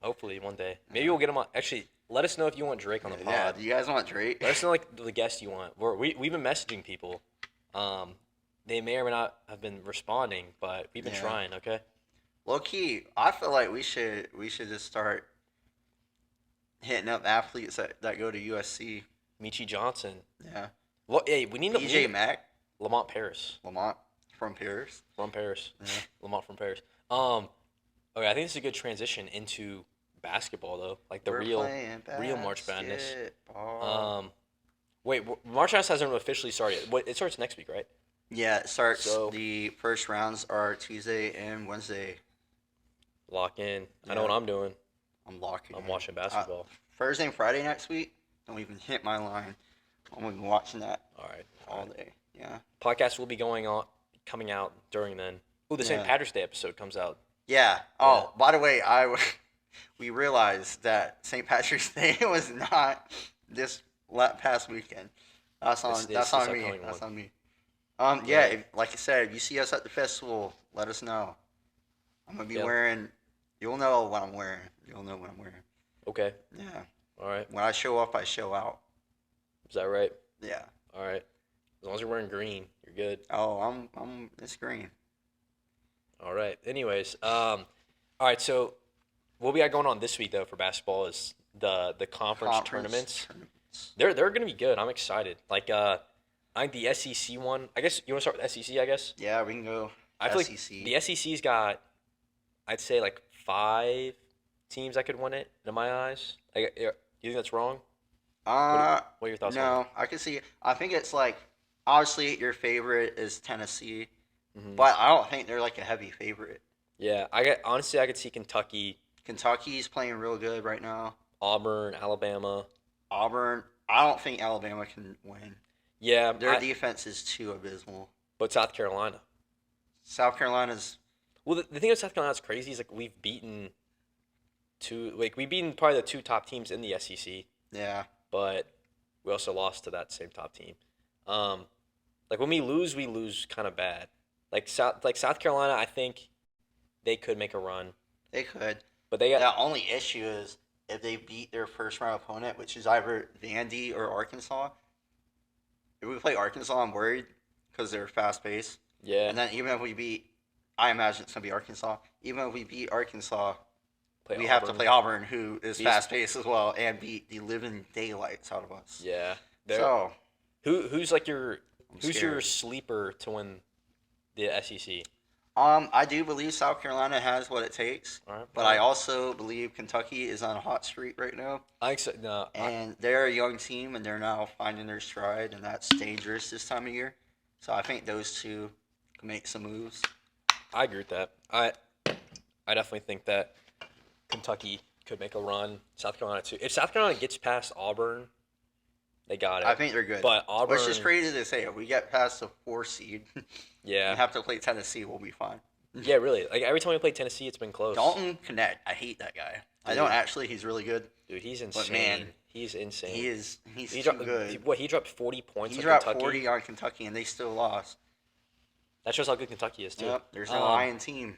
Hopefully one day. Maybe we'll get him on. Actually, let us know if you want Drake on the pod. Yeah, do you guys want Drake? Let us know like the guest you want. We've been messaging people. They may or may not have been responding, but we've been Yeah. trying. Okay. Low key, I feel like we should just start hitting up athletes that go to USC. Michi Johnson. Yeah. Well, hey, we need DJ Mack, Lamont Paris Lamont from Paris. from Paris. Yeah. Lamont from Paris. Okay, I think this is a good transition into basketball though, like the We're real playing March Madness. basketball. Wait, March Madness hasn't officially started. What it starts next week, right? Yeah, it starts. So- The first rounds are Tuesday and Wednesday. Lock in. I know Yeah. what I'm doing. I'm locking. I'm in. watching basketball. Thursday and Friday next week. Don't even hit my line. I'm gonna be watching that All right. all day. Yeah. Podcast will be coming out during then. Oh, the St. Yeah. Patrick's Day episode comes out. Yeah. Oh, by the way, we realized that St. Patrick's Day was not this past weekend. That's on. It's That's this on me. upcoming That's one. on me. Yeah. Yeah. Like I said, if you see us at the festival, let us know. I'm gonna be Yep. wearing. You'll know what I'm wearing. You'll know what I'm wearing. Okay. Yeah. All right. When I show up, I show out. Is that right? Yeah. All right. As long as you're wearing green, you're good. Oh, I'm. It's green. All right. Anyways, all right. So, what we got going on this week though for basketball is the conference tournaments. They're gonna be good. I'm excited. Like I think the SEC one. I guess you want to start with SEC. I guess Yeah, we can go. I feel SEC. like the SEC's got, I'd say like 5 teams that could win it in my eyes. Like, you think that's wrong? What are your thoughts on No, I can see. I think it's like obviously your favorite is Tennessee, it? Mhm. but I don't think they're like a heavy favorite. Yeah, honestly I could see Kentucky, Kentucky's playing real good right now. Auburn, Alabama. Auburn, I don't think Alabama can win. Yeah, Their defense is too abysmal. but South Carolina. South Carolina's Well, the thing with South Carolina's crazy is like we've beaten probably the 2 top teams in the SEC, yeah. but we also lost to that same top team. Like when we lose kind of bad. Like South Carolina, I think they could make a run, They could. but they got The only issue is if they beat their first round opponent, which is either Vandy or Arkansas. If we play Arkansas, I'm worried because they're fast paced. yeah. And then even if we beat, I imagine it's gonna be Arkansas. Even if we beat Arkansas, we have to Auburn. play Auburn, who is These- fast paced as well, and beat the living daylights out of us. Yeah. So Who's like your I'm who's your scared. sleeper to win the SEC? I do believe South Carolina has what it takes, All right. but I also believe Kentucky is on a hot streak right now, I think so. No, and they're a young team, and they're now finding their stride, and that's dangerous this time of year. So I think those two can make some moves. I agree with that. I definitely think that Kentucky could make a run. South Carolina too. If South Carolina gets past Auburn, they got it. I think they're good. But Auburn, Which is crazy to say. If we get past the 4 seed yeah, and have to play Tennessee, we'll be fine. yeah, really. Like every time we play Tennessee, it's been close. Dalton Connect, I hate that guy. I Dude. don't actually. He's really good. Dude, he's insane. man, he's insane. He's He too dropped good. He dropped 40 points He on dropped Kentucky. 40 on Kentucky, and they still lost. That shows how good Kentucky is too. Yep. There's no Iron team.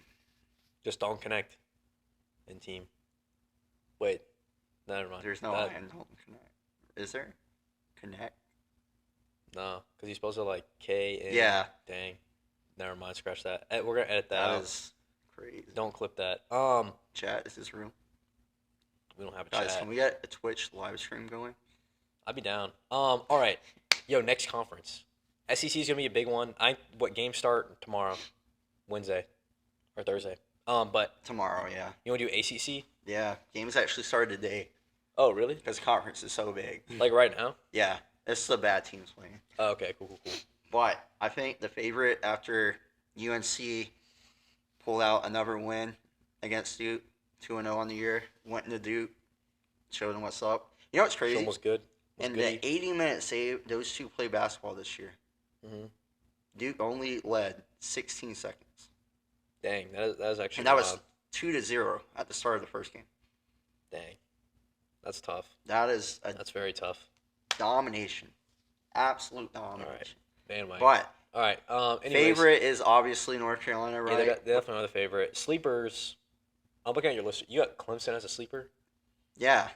Just don't connect. In team. Wait, never mind. There's no That- Iron Dalton Connect. Is there? Connect. No, because he's supposed to like K. And, Yeah. Dang. Never mind. Scratch that. We're gonna edit that That out. is crazy. Don't clip that. Chat, is this real? We don't have a Guys, chat. can we get a Twitch live stream going? I'd be down. All right. Yo, next conference. SEC is gonna be a big one. What games start tomorrow, Wednesday, or Thursday? But Tomorrow, yeah. you want to do ACC? Yeah. Games actually started today Oh, really? because the conference is so big. Like right now? Yeah. It's the bad teams playing. Oh, okay, cool. But I think the favorite after UNC pulled out another win against Duke, 2-0 on the year, went into Duke, showed them what's up. You know what's crazy? Show was good. Was In goody. the 80-minute save, those two play basketball this year. Mhm. Duke only led 16 seconds. Dang, that is actually And that was wild. 2-0 at the start of the first game. Dang. That's tough. That is a That's very tough. domination. Absolute domination. Bandwagon. But All right. Anyways, favorite is obviously North Carolina, Yeah, right? they're definitely another favorite. Sleepers. I'm looking at your list. You got Clemson as a sleeper. Yeah.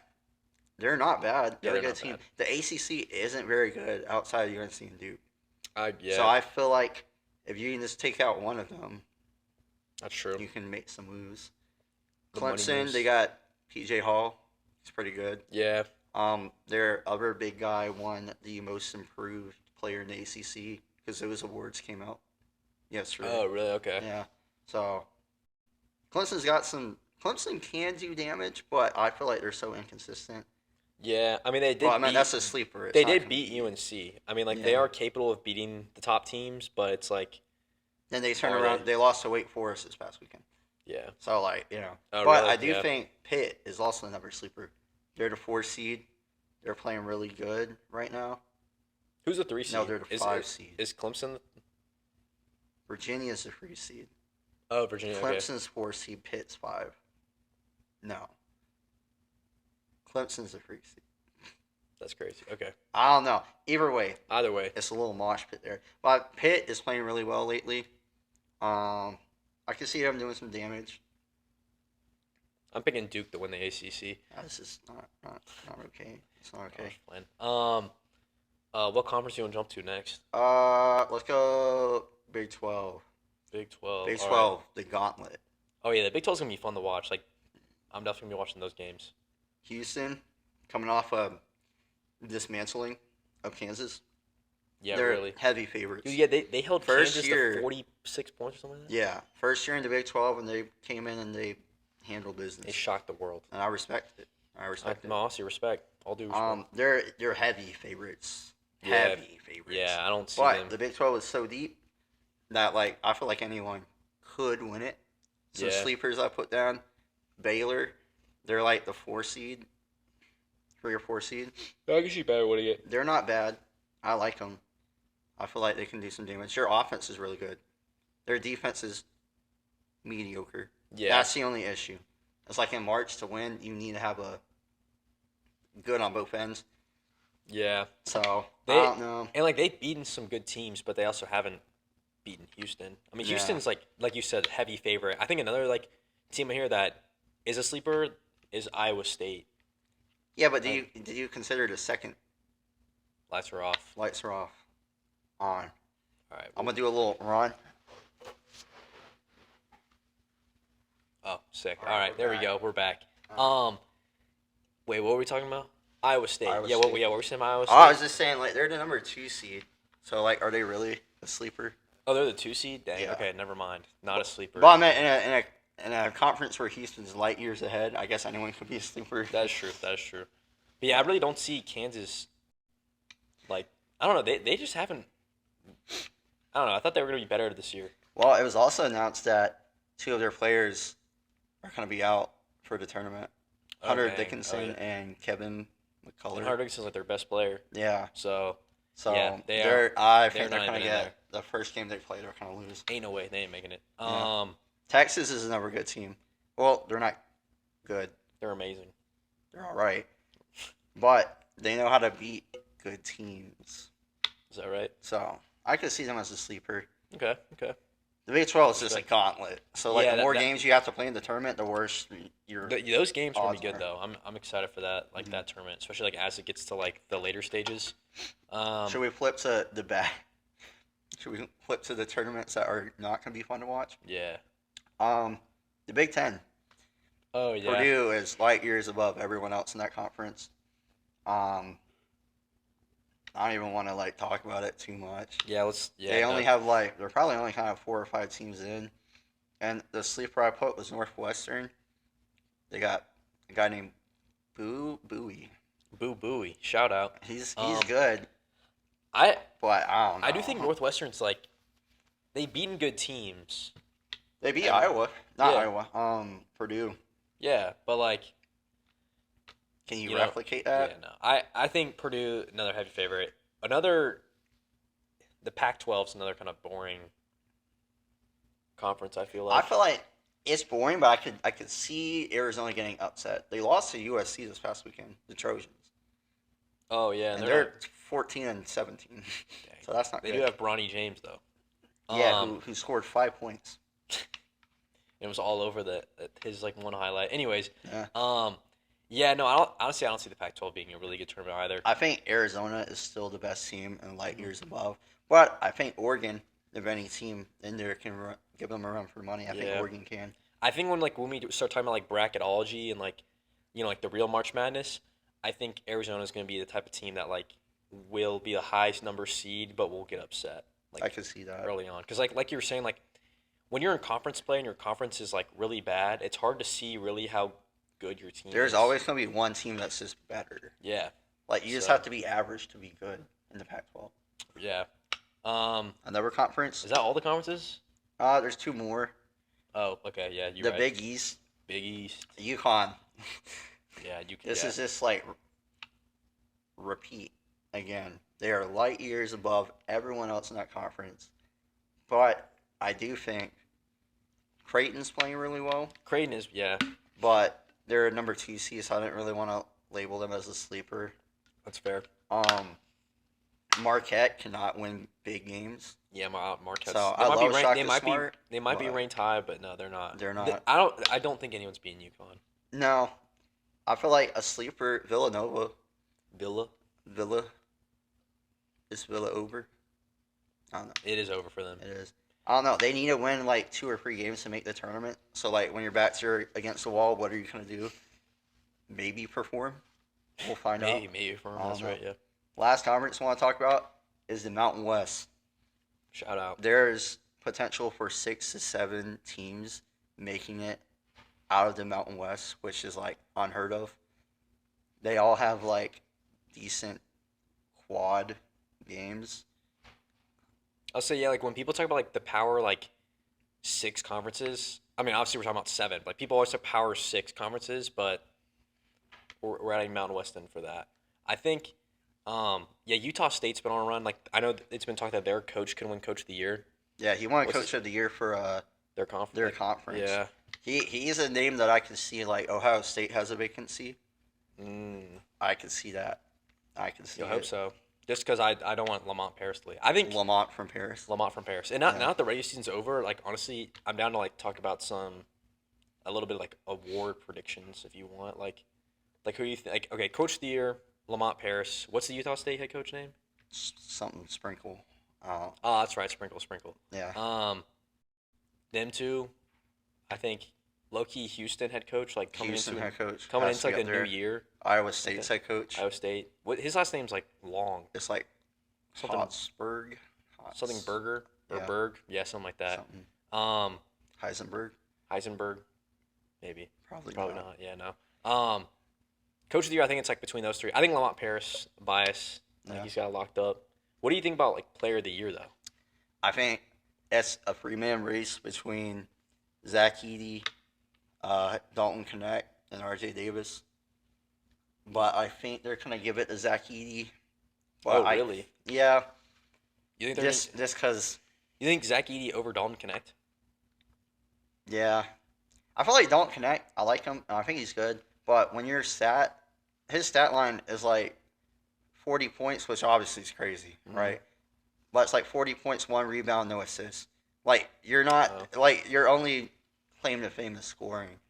They're not bad. Yeah, They're a they're good not team. bad. The ACC isn't very good outside of UNC and Duke. Yeah. So I feel like if you can just take out one of them, That's true. you can make some moves. The money Clemson, moves. they got PJ Hall. He's pretty good. Yeah. Their other big guy won the most improved player in the ACC because those awards came out yesterday. Oh, really? Okay. Yeah. So Clemson's got some. Clemson can do damage, but I feel like they're so inconsistent. Yeah. I mean, they did. Well, I mean beat, that's a sleeper. It's they not did gonna beat be- UNC. I mean, like they Yeah. are capable of beating the top teams, but it's like, Then they turn Are around. they? They lost to Wake Forest this past weekend. yeah. So like you know, Oh, but really? I do Yeah. think Pitt is also another sleeper. They're the 4 seed. They're playing really good right now. Who's the 3 seed? No, they're the 5 seed. Is Clemson? Virginia's the 3 seed. Oh, Virginia. Okay. Clemson's 4 seed. Pitt's 5. No. Clemson's the 3 seed. That's crazy. Okay. I don't know. Either way, Either way. it's a little mosh pit there. But Pitt is playing really well lately. I can see them doing some damage. I'm picking Duke to win the ACC. This is not okay. It's not okay. Gosh, what conference do you want to jump to next? Let's go Big 12. Big 12. Big All 12, the gauntlet. Oh yeah, the Big 12's gonna be fun to watch. Like, I'm definitely gonna be watching those games. Houston, coming off a dismantling of Kansas. Yeah, They're really. heavy favorites. Dude, yeah, they held First Kansas year- to 46 points or something like that. Yeah, first year in the Big 12, and they came in and they handled They business. shocked the world. And I respect it. I respect it. No, honestly, respect. All due respect. They're heavy favorites. Yeah, Heavy favorites. Yeah, I don't see But them. the Big 12 is so deep that like I feel like anyone could win it. Some Yeah. sleepers I put down. Baylor, they're like the 4 seed, 3 or 4 seed. I guess you better winning it. They're not bad. I like them. I feel like they can do some damage. Their offense is really good. Their defense is mediocre. Yeah. That's the only issue. It's like in March to win, you need to have a good on both ends. Yeah. So They- I don't know. And like they've beaten some good teams, but they also haven't beaten Houston. I mean, Yeah. Houston's like you said, heavy favorite. I think another like team here that is a sleeper is Iowa State. Yeah, but do you consider the second Lights are off. lights are off on? All right. I'm gonna do a little run. Oh, sick. All All right, right, we're there we back. go. We're back. All Wait, what were we talking about? Iowa State. Iowa yeah, State. what were we saying about Iowa State? Oh, I was just saying, like they're the number 2 seed. So like, are they really a sleeper? Oh, they're the 2 seed? Dang, Yeah. okay, never mind. Not a sleeper. Well, I meant in a conference where Houston's light years ahead. I guess anyone could be a sleeper. That is true. That is true. But yeah, I really don't see Kansas. Like, I don't know. They just haven't. I don't know. I thought they were gonna be better this year. Well, it was also announced that 2 of their players are going to be out for the tournament. Oh, Hunter dang. Dickinson Oh, yeah. and Kevin McCullough. And Hunter Dickinson's like their best player. Yeah. So So Yeah, they they're, I they're think they're not going to even in get the first game they play. They're going to lose. ain't no way they ain't making it. Yeah. Texas is another good team. Well, they're not good. They're amazing. They're all right, but they know how to beat good teams. Is that right? So I could see them as a sleeper. Okay. Okay. The Big 12 is just a gauntlet. So like Yeah, the more that- games you have to play in the tournament, the worse your. Those games will be odds good are. though. I'm excited for that. Like that tournament, especially like as it gets to like the later stages. Should we flip to the back? Should we flip to the tournaments that are not going to be fun to watch? Yeah. The Big Ten. Oh yeah. Purdue is light years above everyone else in that conference. I don't even want to like talk about it too much. Yeah. Let's. Yeah. They no. only have like they're probably only kind of 4 or 5 teams in, and the sleeper I put was Northwestern. They got a guy named Bowie. Boo Booey. Shout out. He's Um, good. I but I don't know. I do think Northwestern's like they've beaten good teams. They beat and- Iowa, not yeah. Iowa. Purdue. Yeah, but like Can you you know, replicate that? yeah, no. I think Purdue another heavy favorite. The Pac-12 is another kind of boring conference. I feel like. I feel like it's boring, but I could see Arizona getting upset. They lost to USC this past weekend, the Trojans, Oh yeah, and and they're 14-17. dang. So that's not They good. do have Bronny James though. Yeah, who scored 5 points? It was all over his like one highlight. Anyways, Yeah. yeah, no, I don't see the Pac-12 being a really good tournament either. I think Arizona is still the best team and light Mm-hmm. years above. But I think Oregon, if any team in there can give them a run for money, I think Yeah. Oregon can. I think when we start talking about like bracketology and like like the real March Madness, I think Arizona is going to be the type of team that like will be the highest number seed, but will get upset I like could see that. early on because like you were saying like when you're in conference play and your conference is like really bad, it's hard to see really how good your team There's is. always going to be one team that's just better. Yeah, Like, you just So- have to be average to be good in the Pac-12. yeah. Another conference? Is that all the conferences? There's two more. Oh, okay, yeah, you're The right. Big East, Big East. UConn. Yeah, you can. This Yeah. is just like repeat again. They are light years above everyone else in that conference. But I do think Creighton's playing really well, Creighton is but they're a number 2 seed, so I didn't really want to label them as a sleeper. that's fair. Marquette cannot win big games. Yeah, Marquette's. So, they I might be love ranked. They Shaka might Smart, be. They might be but- ranked high, but no, they're not. They're not. I don't think anyone's beating UConn. No, I feel like a sleeper, Villanova. Villa. Villa. Is Villa over? I don't know. It is over for them. It is. I don't know. They need to win like 2 or 3 games to make the tournament. So like when your backs are against the wall, what are you gonna do? Maybe perform. We'll find out. Maybe for them. I don't That's know. right. Yeah. Last conference I want to talk about is the Mountain West. Shout out. There's potential for 6 to 7 teams making it out of the Mountain West, which is like unheard of. They all have like decent quad games. I'll say yeah. Like when people talk about like the power like 6 conferences. I mean, obviously we're talking about 7. Like people always say power 6 conferences, but we're adding Mountain West in for that. I think. Yeah, Utah State's been on a run. Like I know it's been talked that their coach can win Coach of the Year. Yeah, he won What's Coach of the Year for Their conference. their conference. Yeah. He's a name that I can see like Ohio State has a vacancy. I can see that. I can see I it. hope so. Just because I don't want Lamont Paris to leave. I think Lamont from Paris. Lamont from Paris. And now Yeah. that the regular season's over, like honestly, I'm down to like talk about a little bit of, like award predictions if you want. Like who do you think? Like okay, Coach of the Year, Lamont Paris. What's the Utah State head coach name? Something Sprinkle. Oh, that's right, Sprinkle. Yeah. Them two, I think low key Houston head coach like coming Houston into head coach. coming has into to like be the up there. new year. Iowa State's head coach. Iowa State. What his last name's like long. It's like Something- Hotsburg. Something Berger or Yeah. Berg. Yeah, something like that. Something. Um, Heisenberg. Heisenberg, maybe. Probably Probably not. not. Yeah, no. Coach of the Year, I think it's like between those 3. I think Lamont Paris, bias. I think Yeah. he's got it locked up. What do you think about like Player of the Year though? I think it's a 3-man race between Zach Edey, Dalton Knecht, and RJ Davis. But I think they're gonna give it to Zach Edey. But Oh, really? Yeah, You think they're just because. you think Zach Edey over Dalton Connect? Yeah, I feel like Dalton Knecht. I like him. And I think he's good. But when his stat line is like 40 points, which obviously is crazy, Mhm. right? But it's like 40 points, 1 rebound, no assists. Like you're not Oh. like your only claim to fame is scoring.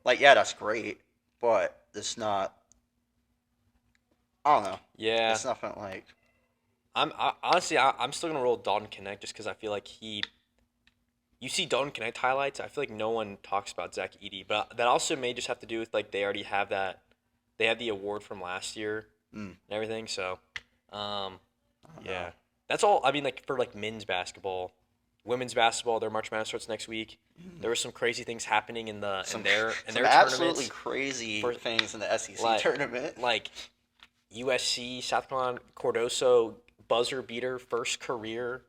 Like yeah, that's great, but it's not. I don't know. Yeah. It's nothing like. Honestly, I'm still gonna roll Dalton Connect just because I feel like you see Dalton Connect highlights. I feel like no one talks about Zach Edey, but that also may just have to do with like they already have that. They have the award from last year and everything. So, I don't yeah, know. that's all. I mean, like for like men's basketball, women's basketball, their March Madness starts next week. There were some crazy things happening in their Some tournaments. absolutely crazy for- things in the SEC like- tournament. Like USC, South Carolina, Cardoso buzzer beater, first career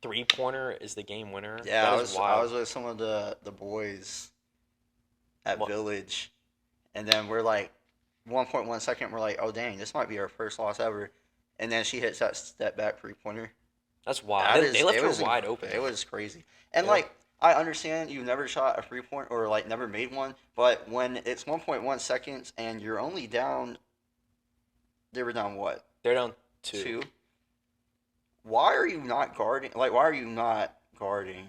3-pointer is the game winner. Yeah, That I is was wild. with some of the boys at What? Village, and then we're like 1.1 second. We're like, oh dang, this might be our first loss ever. And then she hits that step back 3-pointer. That's wild. That They is, left her wide open. it was crazy. And Yeah. like, I understand you've never shot a 3-point or like never made one, but when it's 1.1 seconds and you're only down, they were down what, They're down 2. two? Why are you not guarding? Like, why are you not guarding?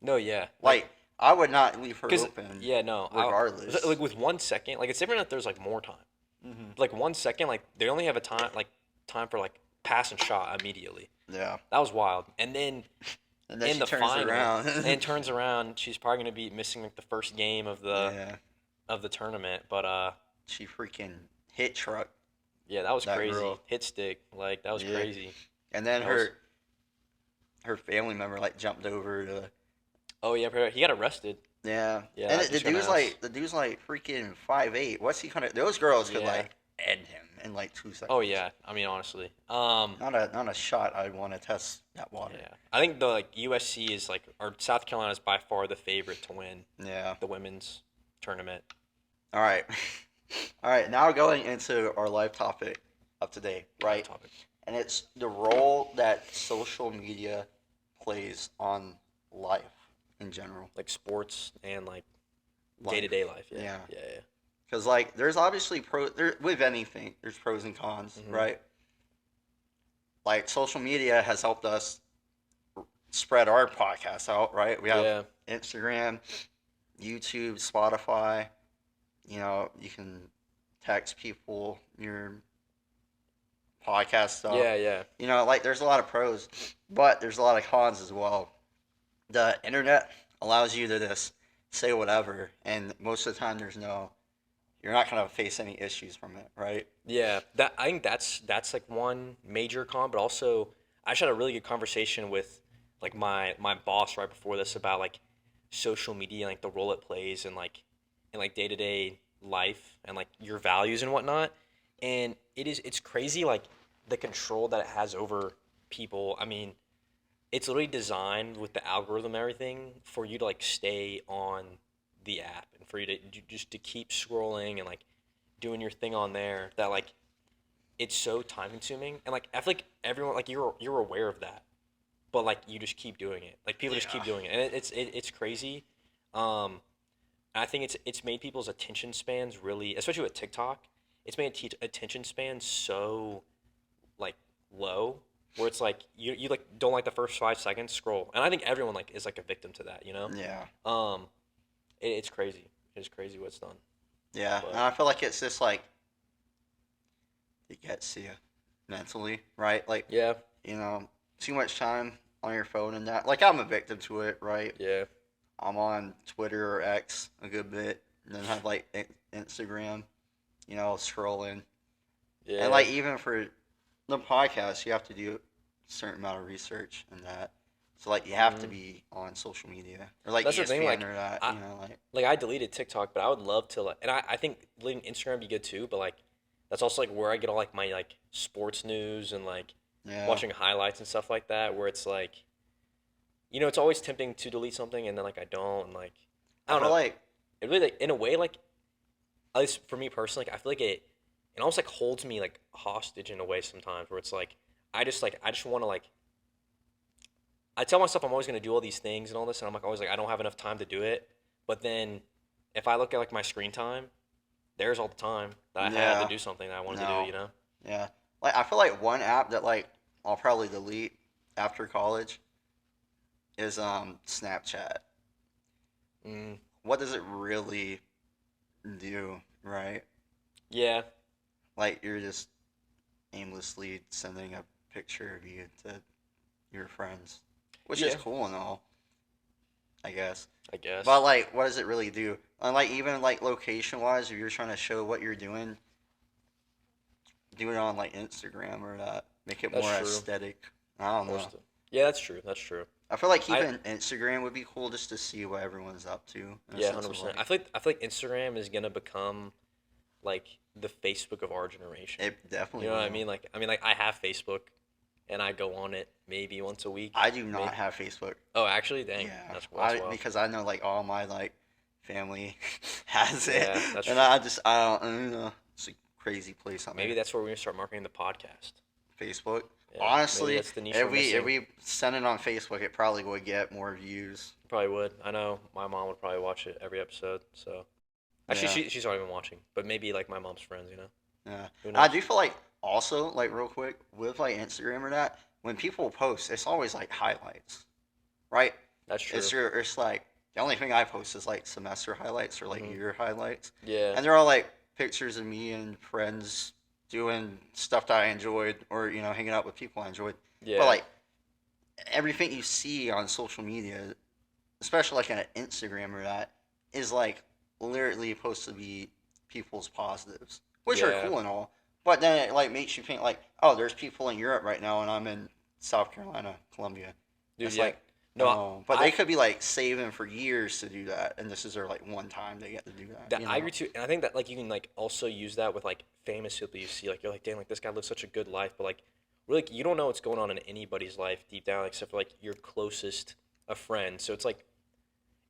No, yeah. Like, I would not leave her Because open. yeah, no. Regardless. Like with 1 second, like it's different if there's like more time. Mm-hmm. Like 1 second, like they only have a time for like pass and shot immediately. Yeah. That was wild. And then And then in she the turns final, around. and turns around, she's probably gonna be missing like the first game of the Yeah. tournament. But She freaking hit truck. yeah, that was That crazy. girl. Hit stick, like that was Yeah. crazy. And then That was- her family member like jumped over to. Oh yeah, he got arrested. Yeah. Yeah, And he's the gonna dude's ask. like freaking 5'8". What's he kind of? Those girls could Yeah. like end him in like 2 seconds. Oh yeah, I mean honestly, Not a shot I'd want to test that water. yeah, I think the like USC is like, or South Carolina is by far the favorite to win Yeah. the women's tournament. All right. All right. Now going into our live topic of today, right? Topic. And it's the role that social media plays on life in general. Like sports and like Life. day-to-day life. Yeah. Yeah. Yeah. Yeah. Because like, there's obviously with anything, there's pros and cons, Mhm. right? Like social media has helped us spread our podcast out, right? We have Yeah. Instagram, YouTube, Spotify. You know, you can text people your podcast stuff. Yeah. Yeah. You know, like there's a lot of pros, but there's a lot of cons as well. The internet allows you to just say whatever, and most of the time you're not gonna face any issues from it, right? Yeah, that I think that's like one major con, but also I just had a really good conversation with like my boss right before this about like social media, like the role it plays in like day-to-day life and like your values and whatnot. And it's crazy like the control that it has over people. I mean, it's literally designed with the algorithm and everything for you to like stay on the app and for you to just to keep scrolling and like doing your thing on there, that like it's so time consuming. And like I feel like everyone, like you're aware of that, but like you just keep doing it, like people just keep doing it, and it's crazy. I think it's made people's attention spans really, especially with TikTok, it's made attention spans so like low, where it's like you like don't like the first 5 seconds, scroll. And I think everyone like is like a victim to that, you know. Yeah. It's crazy. It's crazy what's done. Yeah. But- And I feel like it's just like it gets you mentally, right? Like, Yeah. you know, too much time on your phone and that. Like, I'm a victim to it, right? Yeah. I'm on Twitter or X a good bit, and then have like Instagram, you know, scrolling. Yeah. And like even for the podcast, you have to do a certain amount of research and that. So like you have to Mhm. be on social media or like That's the ESPN thing, like, or that, I- you know, like like I deleted TikTok, but I would love to like, and I think deleting Instagram would be good too, but like that's also like where I get all like my like sports news and like yeah, watching highlights and stuff like that, where it's like, you know, it's always tempting to delete something and then like I don't, and like I don't feel know. like It really like in a way like, at least for me personally, like, I feel like it almost like holds me like hostage in a way sometimes, where it's like I just want to like, I tell myself I'm always gonna do all these things and all this, and I'm like always like I don't have enough time to do it. But then if I look at like my screen time, there's all the time that I had Yeah. to do something that I wanted to No. do, you know? yeah, like I feel like one app that like I'll probably delete after college is Snapchat. Mm, What does it really do, right? yeah, Like you're just aimlessly sending a picture of you to your friends, which is Yeah. cool and all, I guess. I guess. But like, what does it really do? And like, even like location wise, if you're trying to show what you're doing, do it on like Instagram or that. Make it That's more true. aesthetic. I don't know. Yeah, that's true. That's true. I feel like I- even Instagram would be cool just to see what everyone's up to. in a Yeah, sense 100%. of, I feel like Instagram is gonna become like the Facebook of our generation. it definitely. You know what I will. mean? Like I have Facebook, and I go on it maybe once a week. I do not Maybe. have Facebook. Oh, actually, dang, Yeah, that's I wild. because I know like all my like family has it, Yeah, that's and I don't know. It's a crazy place on maybe there. that's where we're gonna start marketing the podcast. Facebook. Yeah, maybe Honestly, that's the niche we're if missing. we send it on Facebook, it probably would get more views. Probably would. I know my mom would probably watch it every episode. So actually, Yeah, she's already been watching, but maybe like my mom's friends, you know. yeah. Who I knows? do feel like also like real quick with like Instagram or that when people post, it's always like highlights, right? That's true. It's like the only thing I post is like semester highlights or like Hmm. year highlights, Yeah, and they're all like pictures of me and friends doing stuff that I enjoyed or hanging out with people I enjoyed. But yeah, like everything you see on social media, especially like on Instagram or that, is like literally supposed to be people's positives, which are yeah, cool and all. But then it like makes you think like, oh, there's people in Europe right now, and I'm in South Carolina, Columbia. dude. It's Yeah. like, No, oh, but I they could be like saving for years to do that, and this is their like one time they get to do that. that I agree too, and I think that like you can like also use that with like famous people you see. Like you're like, damn, like this guy lives such a good life, but like really, like, you don't know what's going on in anybody's life deep down, except for like your closest a friend. So it's like,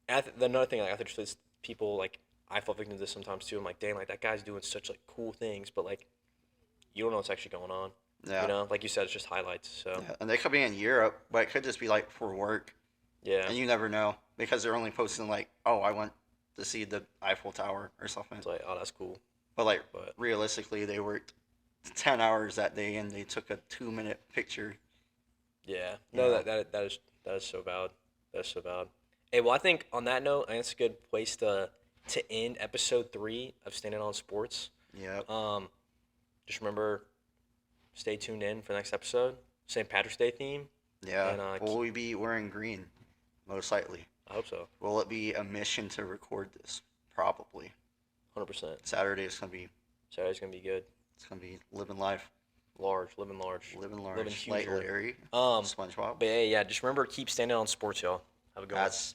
another thing like I think is people like I fall victim to this sometimes too. I'm like, damn, like that guy's doing such like cool things, but like you don't know what's actually going on. You Yeah, know, like you said, it's just highlights. So yeah, and they could be in Europe, but it could just be like for work, yeah, and you never know because they're only posting like, oh, I went to see the Eiffel Tower or something. it's like, oh, that's cool, But like but realistically, they worked 10 hours that day and they took a 2 minute picture. yeah, no, Yeah, that is so valid. That's so valid. Hey, well, I think on that note, I think it's a good place to end episode 3 of Standing on Sports. yep, Um, just remember, stay tuned in for the next episode. St. Patrick's Day theme, yeah. and Will we be wearing green? Most likely. I hope so. Will it be a mission to record this? Probably. 100%. Saturday is gonna be. Saturday's gonna be good. It's gonna be living life, Living large, living living large, like huger. Larry, Um, SpongeBob. but yeah, just remember, keep standing on sports, y'all. Have a good one. That's